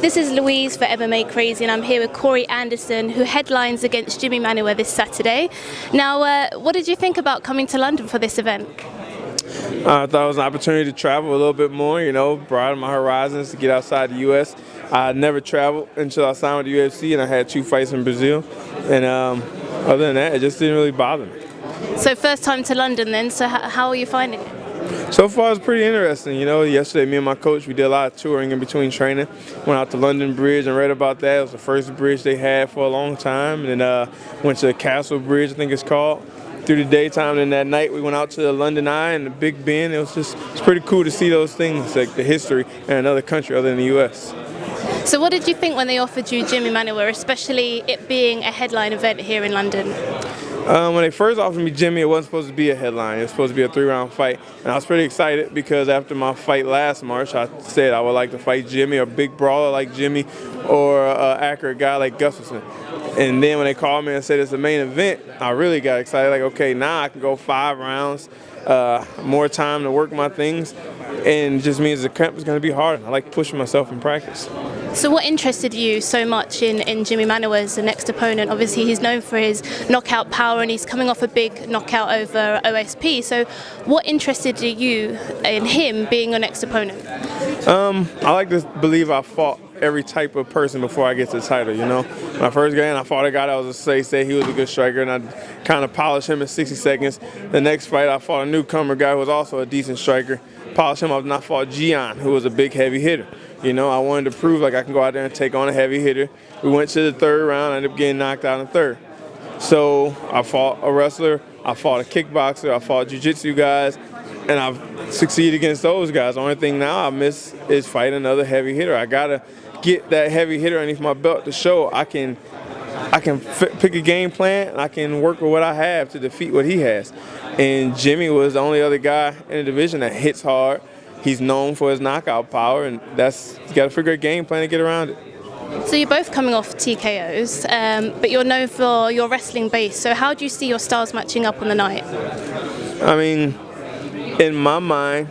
This is Louise for MMA Crazy, and I'm here with Corey Anderson, who headlines against Jimi Manuwa this Saturday. Now, what did you think about coming to London for this event? I thought it was an opportunity to travel a little bit more, broaden my horizons to get outside the U.S. I had never traveled until I signed with the UFC, and I had 2 fights in Brazil. And other than that, it just didn't really bother me. So first time to London then, so how are you finding it? So far, it's pretty interesting. Yesterday, me and my coach, we did a lot of touring in between training. Went out to London Bridge and read about that. It was the first bridge they had for a long time. And then went to Castle Bridge, I think it's called, through the daytime. And that night, we went out to the London Eye and the Big Ben. It's pretty cool to see those things, like the history in another country other than the U.S. So what did you think when they offered you Jimi Manuwa, especially it being a headline event here in London? When they first offered me Jimmy, it wasn't supposed to be a headline. It was supposed to be a 3-round fight. And I was pretty excited because after my fight last March, I said I would like to fight Jimmy, a big brawler like Jimmy, or an accurate guy like Gustafsson. And then when they called me and said it's the main event, I really got excited. Like, okay, now I can go 5 rounds, more time to work my things. And it just means the camp is going to be hard. I like pushing myself in practice. So what interested you so much in Jimi Manuwa as the next opponent? Obviously, he's known for his knockout power, and he's coming off a big knockout over OSP. So what interested you in him being your next opponent? I like to believe I fought every type of person before I get to the title, When I first got in, I fought a guy that was say he was a good striker, and I kind of polished him in 60 seconds. The next fight, I fought a newcomer guy who was also a decent striker. Polished him off, and I fought Gian, who was a big heavy hitter. I wanted to prove like I can go out there and take on a heavy hitter. We went to the 3rd round, I ended up getting knocked out in the 3rd. So I fought a wrestler, I fought a kickboxer, I fought jiu-jitsu guys, and I've succeeded against those guys. The only thing now I miss is fighting another heavy hitter. I gotta get that heavy hitter underneath my belt to show I can pick a game plan, and I can work with what I have to defeat what he has. And Jimmy was the only other guy in the division that hits hard. He's known for his knockout power, and you got to figure a game plan to get around it. So you're both coming off TKOs, but you're known for your wrestling base. So how do you see your styles matching up on the night? I mean, in my mind,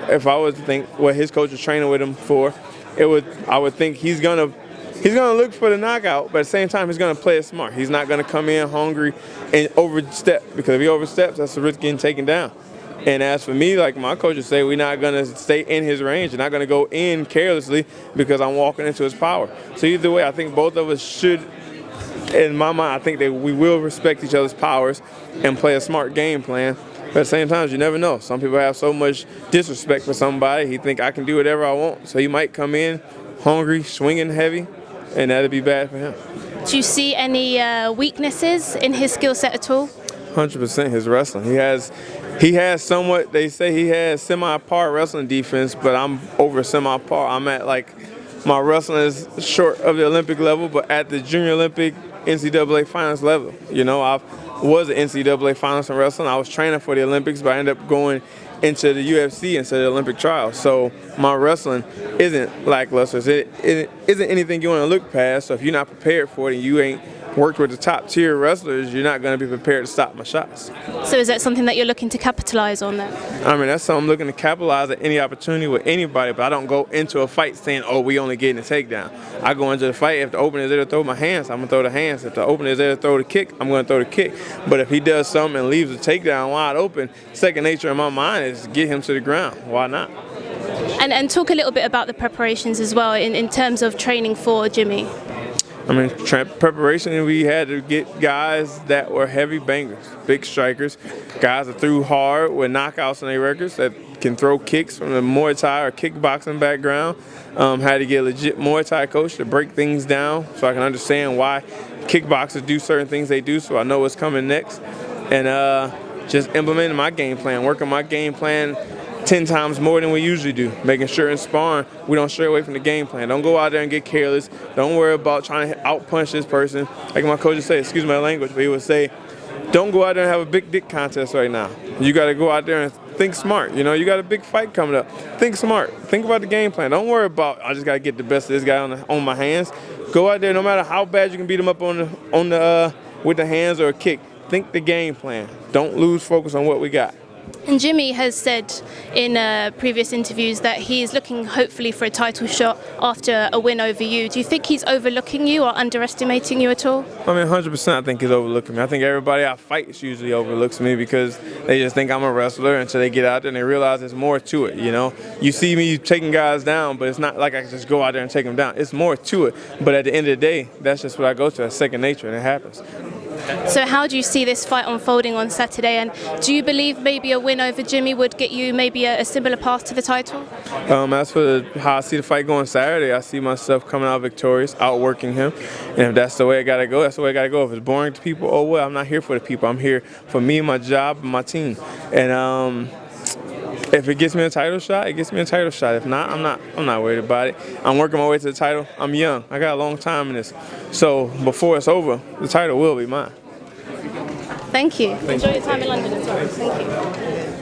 if I was to think what his coach was training with him for, I would think he's gonna look for the knockout, but at the same time, he's gonna play it smart. He's not gonna come in hungry and overstep, because if he oversteps, that's the risk of getting taken down. And as for me, like my coaches say, we're not going to stay in his range. We're not going to go in carelessly because I'm walking into his power. So either way, I think both of us should, in my mind, I think that we will respect each other's powers and play a smart game plan. But at the same time, you never know. Some people have so much disrespect for somebody. He think I can do whatever I want. So he might come in hungry, swinging heavy, and that'd be bad for him. Do you see any weaknesses in his skill set at all? 100% his wrestling. He has somewhat, they say he has semi-par wrestling defense, but I'm over semi-par. I'm at my wrestling is short of the Olympic level, but at the Junior Olympic NCAA finals level. I was an NCAA finalist in wrestling. I was training for the Olympics, but I ended up going into the UFC instead of the Olympic trials. So my wrestling isn't lackluster. It isn't anything you want to look past. So if you're not prepared for it and you ain't worked with the top tier wrestlers, you're not going to be prepared to stop my shots. So is that something that you're looking to capitalize on then? I mean, that's something I'm looking to capitalize at any opportunity with anybody, but I don't go into a fight saying, oh, we only getting a takedown. I go into the fight, if the opener is there to throw my hands, I'm going to throw the hands. If the opener is there to throw the kick, I'm going to throw the kick. But if he does something and leaves the takedown wide open, second nature in my mind is get him to the ground. Why not? And talk a little bit about the preparations as well in terms of training for Jimmy. I mean, preparation, we had to get guys that were heavy bangers, big strikers, guys that threw hard with knockouts on their records, that can throw kicks from the Muay Thai or kickboxing background. Had to get a legit Muay Thai coach to break things down so I can understand why kickboxers do certain things they do, so I know what's coming next. And just implementing my game plan, working my game plan 10 times more than we usually do, making sure in sparring we don't stray away from the game plan. Don't go out there and get careless. Don't worry about trying to outpunch this person. Like my coach would say, excuse my language, but he would say, don't go out there and have a big dick contest right now. You got to go out there and think smart. You got a big fight coming up. Think smart. Think about the game plan. Don't worry about, I just got to get the best of this guy on my hands. Go out there, no matter how bad you can beat him up with the hands or a kick. Think the game plan. Don't lose focus on what we got. And Jimmy has said in previous interviews that he's looking hopefully for a title shot after a win over you. Do you think he's overlooking you or underestimating you at all? I mean, 100% I think he's overlooking me. I think everybody I fight usually overlooks me because they just think I'm a wrestler until they get out there and they realize there's more to it, you know? You see me taking guys down, but it's not like I can just go out there and take them down. It's more to it. But at the end of the day, that's just what I go to. That's second nature, and it happens. So how do you see this fight unfolding on Saturday, and do you believe maybe a win over Jimmy would get you maybe a similar path to the title? As for how I see the fight going Saturday, I see myself coming out victorious, outworking him, and if that's the way it gotta go, that's the way it gotta go. If it's boring to people, oh well, I'm not here for the people. I'm here for me, my job, and my team. And if it gets me a title shot, it gets me a title shot. If not, I'm not worried about it. I'm working my way to the title. I'm young. I got a long time in this. So before it's over, the title will be mine. Thank you. Enjoy your time in London as well. Thank you.